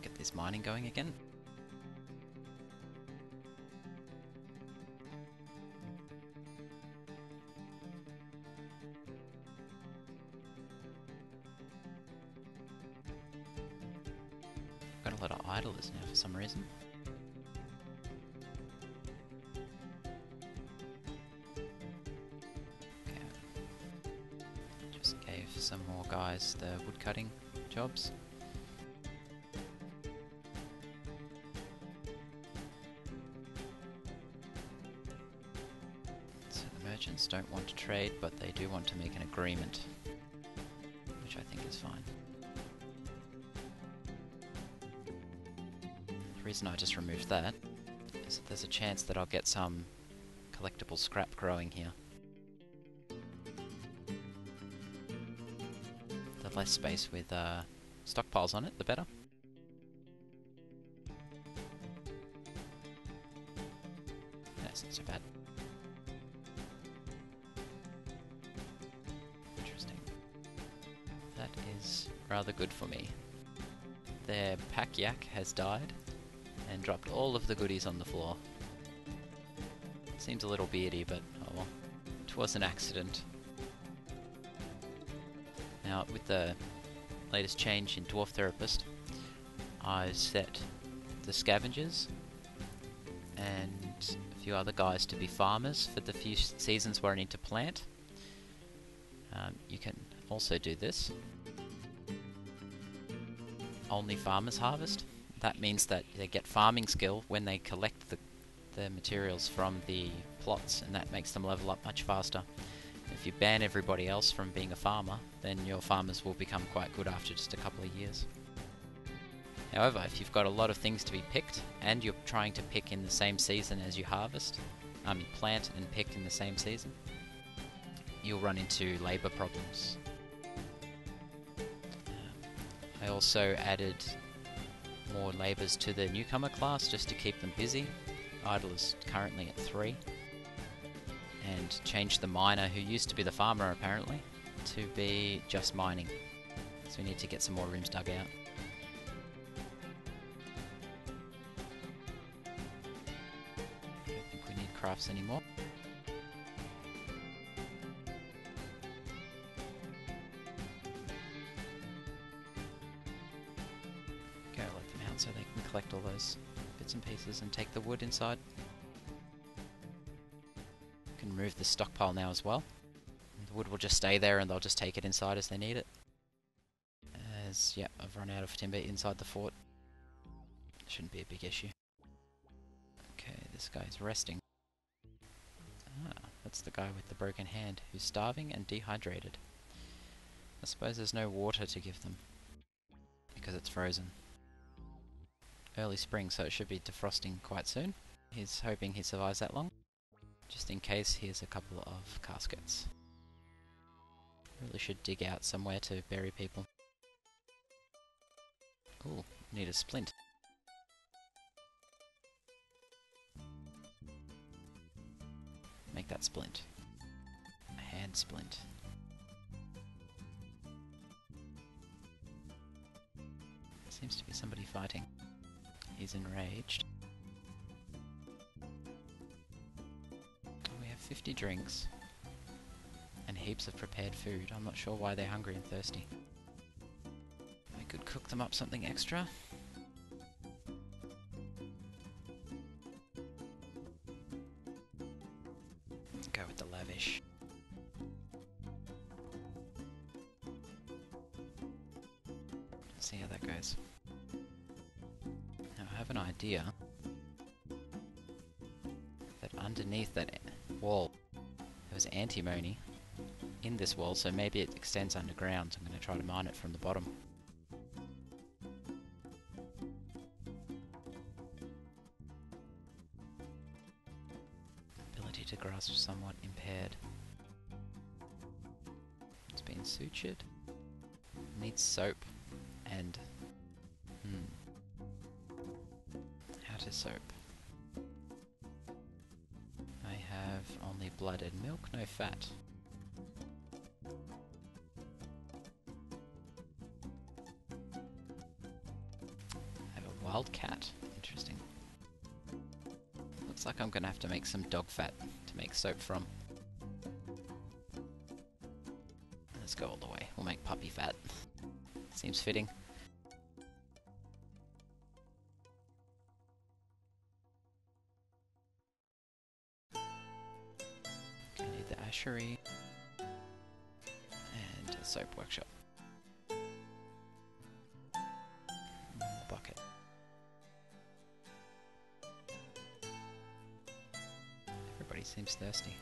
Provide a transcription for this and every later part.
Get this mining going again. Got a lot of idlers now for some reason. Okay. Just gave some more guys the wood cutting jobs. So the merchants don't want to trade, but they do want to make an agreement, which I think is fine. The reason I just removed that is that there's a chance that I'll get some collectible scrap growing here. The less space with stockpiles on it, the better. That's not so bad. Interesting. That is rather good for me. Their pack yak has died and dropped all of the goodies on the floor. Seems a little beardy, but oh well. It was an accident. Now, with the latest change in Dwarf Therapist, I've set the scavengers and a few other guys to be farmers for the few seasons where I need to plant. You can also do this. Only farmers harvest. That means that they get farming skill when they collect the materials from the plots, and that makes them level up much faster. If you ban everybody else from being a farmer, then your farmers will become quite good after just a couple of years. However, if you've got a lot of things to be picked, and you're trying to pick in the same season as you harvest, plant and pick in the same season, you'll run into labour problems. I also added more labours to the newcomer class just to keep them busy. Idle is currently at 3. And changed the miner, who used to be the farmer apparently, to be just mining. So we need to get some more rooms dug out. I don't think we need crafts anymore. Go let them out so they can collect all those bits and pieces and take the wood inside. Can remove the stockpile now as well. The wood will just stay there and they'll just take it inside as they need it. Yep, I've run out of timber inside the fort. Shouldn't be a big issue. Okay, this guy's resting. Ah, that's the guy with the broken hand who's starving and dehydrated. I suppose there's no water to give them because it's frozen. Early spring, so it should be defrosting quite soon. He's hoping he survives that long. Just in case, here's a couple of caskets. Really should dig out somewhere to bury people. Ooh, need a splint. Make that splint. A hand splint. Seems to be somebody fighting. He's enraged. We have 50 drinks and heaps of prepared food. I'm not sure why they're hungry and thirsty. I could cook them up something extra. Go with the lavish. Let's see how that goes. Now I have an idea that underneath that wall there was antimony in this wall, so maybe it extends underground. I'm going to try to mine it from the bottom. Ability to grasp somewhat impaired. It's been sutured. Needs soap and how to soap. I have only blood and milk, no fat. I have wild cat. Interesting. Looks like I'm gonna have to make some dog fat to make soap from. Let's go all the way. We'll make puppy fat. Seems fitting. Okay, need the ashery and a soap workshop. And the bucket. Everybody seems thirsty.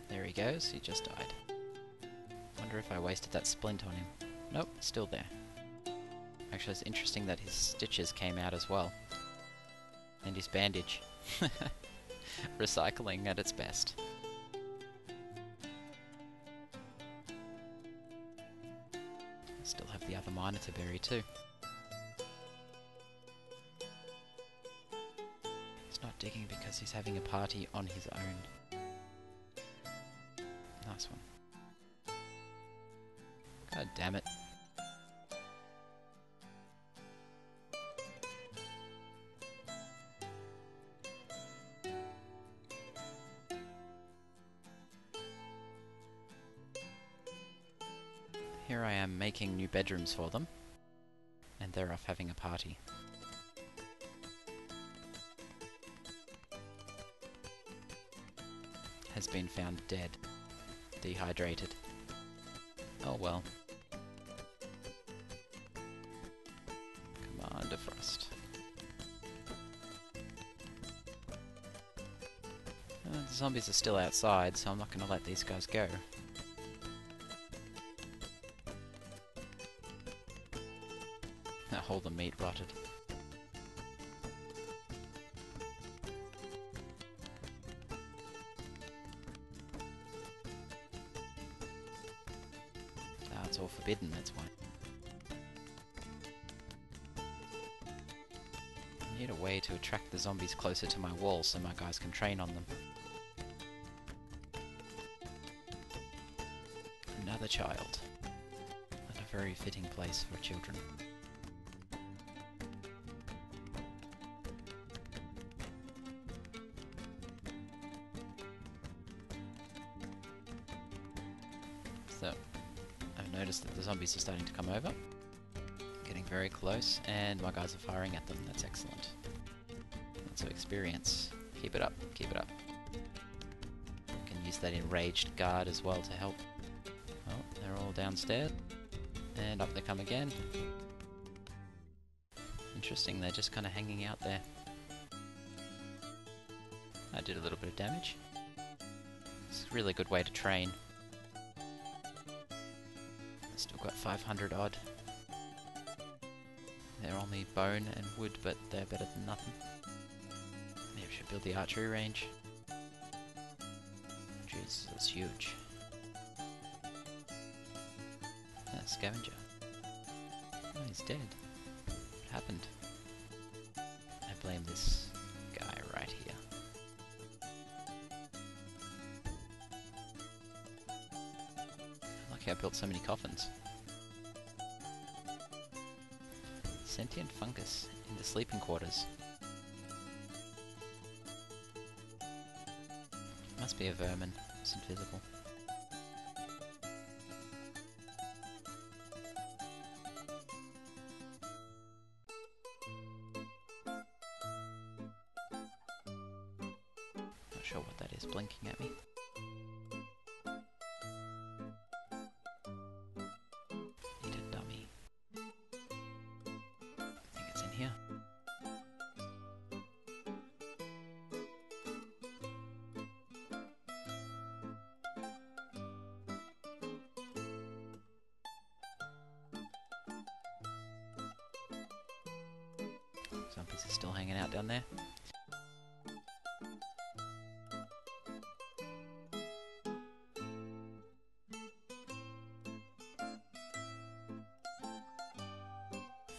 There he goes, he just died. Wonder if I wasted that splint on him. Nope, still there. Actually, it's interesting that his stitches came out as well. And his bandage. Recycling at its best. Still have the other miner to bury too. He's not digging because he's having a party on his own. Nice one. God damn it. Here I am making new bedrooms for them, and they're off having a party. Has been found dead. Dehydrated. Oh well. Commander Frost. The zombies are still outside, so I'm not going to let these guys go. All the meat rotted. Ah, it's all forbidden, that's why. I need a way to attract the zombies closer to my wall so my guys can train on them. Another child. Not a very fitting place for children. So, I've noticed that the zombies are starting to come over. Getting very close, and my guys are firing at them. That's excellent. Lots of experience. Keep it up, keep it up. You can use that enraged guard as well to help. Oh, they're all downstairs. And up they come again. Interesting, they're just kind of hanging out there. I did a little bit of damage. It's a really good way to train. Still got 500 odd. They're only bone and wood, but they're better than nothing. Maybe we should build the archery range. Jesus, that's huge. Scavenger. Oh, he's dead. What happened? I blame this guy right here. Lucky I built so many coffins. Sentient fungus in the sleeping quarters. Must be a vermin. It's invisible. Not sure what that is blinking at me. Need a dummy. I think it's in here. Zombies are still hanging out down there.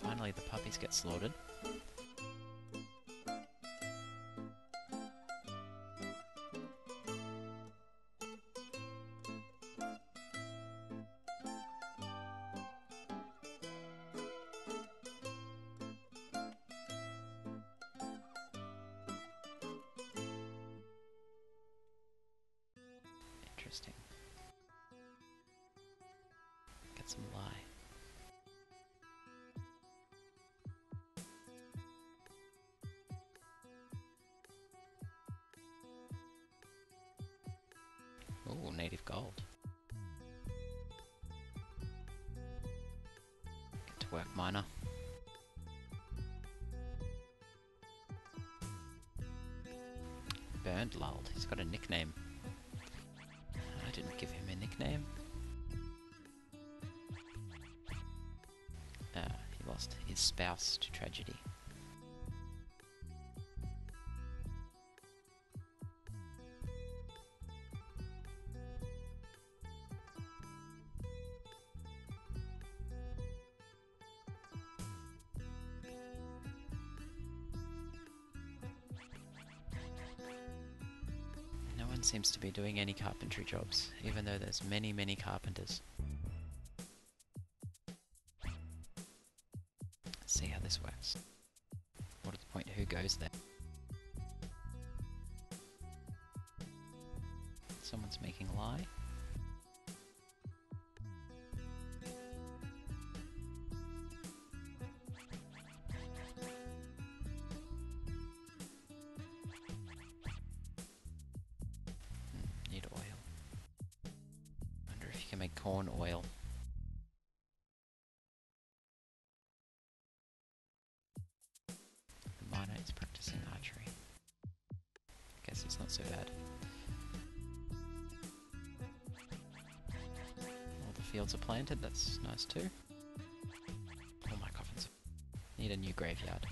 Finally the puppies get slaughtered. Interesting. Get some lye. Ooh, native gold. Get to work, miner. Burned lulled. He's got a nickname. I didn't give him a nickname. He lost his spouse to tragedy. No one seems to be doing any carpentry jobs, even though there's many, many carpenters. Let's see how this works. What is the point? Who goes there? Someone's making lye. Need oil. Wonder if you can make corn oil. The miner is practicing archery. Guess it's not so bad. All the fields are planted, that's nice too. All my coffins. Need a new graveyard.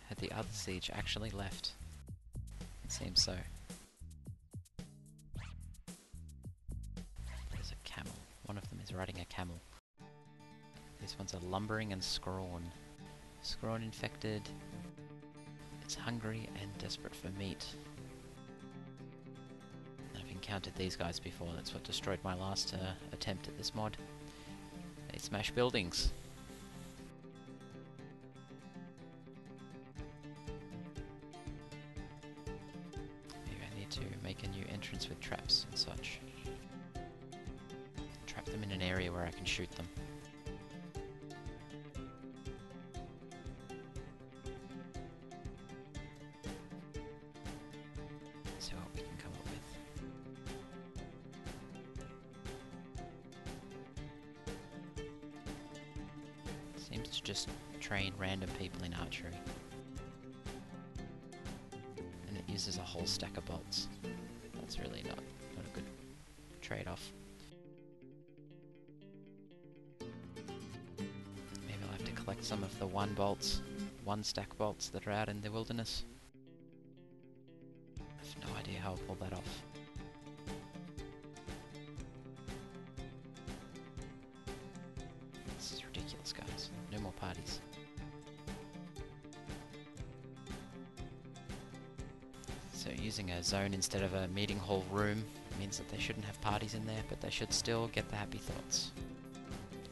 Had the other siege actually left? It seems so. There's a camel. One of them is riding a camel. These ones are lumbering and scrawn. Scrawn infected. It's hungry and desperate for meat. I've encountered these guys before. That's what destroyed my last attempt at this mod. They smash buildings. Maybe I need to make a new entrance with traps and such. Trap them in an area where I can shoot them. See what we can come up with. Seems to just train random people in archery. And it uses a whole stack of bolts. That's really not a good trade-off. Maybe I'll have to collect some of the one stack bolts that are out in the wilderness. I have no idea how I'll pull that off. This is ridiculous, guys. No more parties. So using a zone instead of a meeting hall room means that they shouldn't have parties in there, but they should still get the happy thoughts.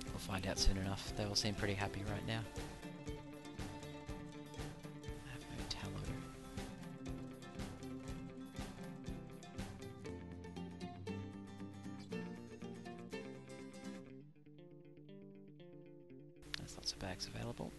We'll find out soon enough. They all seem pretty happy right now. I have no tallow. There's lots of bags available.